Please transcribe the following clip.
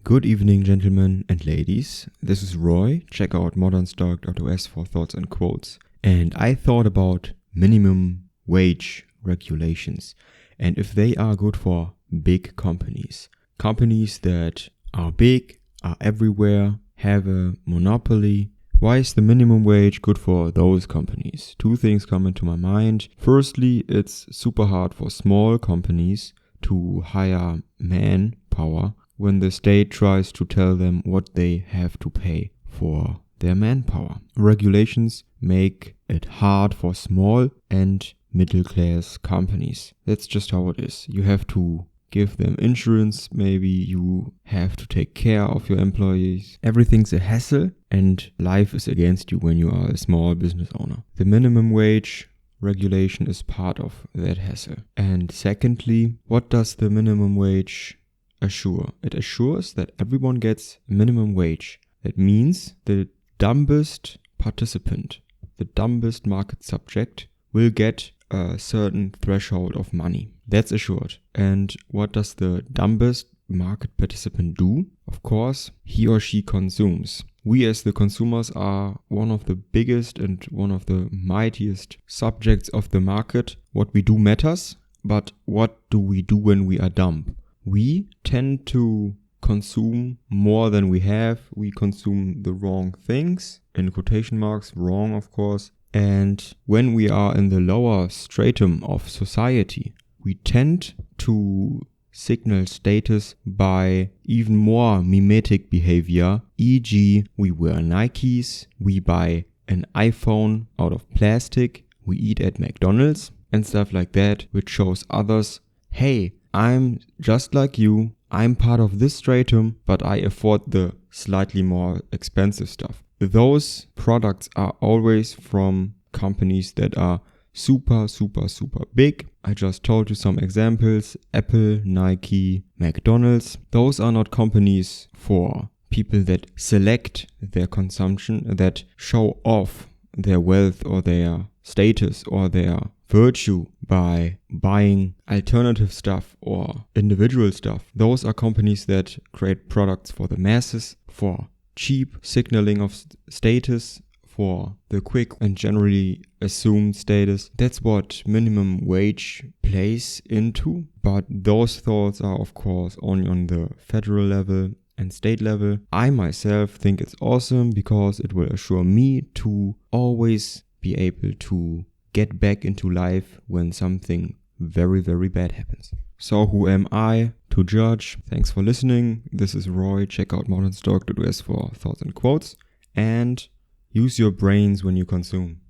Good evening, gentlemen and ladies. This is Roy. Check out modernstock.os for thoughts and quotes. And I thought about minimum wage regulations and if they are good for big companies. Companies that are big, are everywhere, have a monopoly. Why is the minimum wage good for those companies? Two things come into my mind. Firstly, it's super hard for small companies to hire manpower when the state tries to tell them what they have to pay for their manpower. Regulations make it hard for small and middle class companies. That's just how it is. You have to give them insurance, maybe you have to take care of your employees. Everything's a hassle and life is against you when you are a small business owner. The minimum wage regulation is part of that hassle. And secondly, what does the minimum wage assure? It assures that everyone gets minimum wage. That means the dumbest participant, the dumbest market subject will get a certain threshold of money. That's assured. And what does the dumbest market participant do? Of course, he or she consumes. We as the consumers are one of the biggest and one of the mightiest subjects of the market. What we do matters, but what do we do when we are dumb? We tend to consume more than we have. We consume the wrong things, in quotation marks, wrong of course. And when we are in the lower stratum of society, we tend to signal status by even more mimetic behavior, e.g. we wear Nikes, we buy an iPhone out of plastic, we eat at McDonald's and stuff like that, which shows others, hey, I'm just like you, I'm part of this stratum, but I afford the slightly more expensive stuff. Those products are always from companies that are super big. I just told you some examples: Apple, Nike, McDonald's. Those are not companies for people that select their consumption, that show off their wealth or their status or their virtue by buying alternative stuff or individual stuff. Those are companies that create products for the masses, for cheap signaling of status, for the quick and generally assumed status. That's what minimum wage plays into. But those thoughts are of course only on the federal level and state level. I myself think it's awesome because it will assure me to always be able to get back into life when something very bad happens. So who am I to judge? Thanks for listening. This is Roy. Check out modernstock.us for thoughts and quotes. And use your brains when you consume.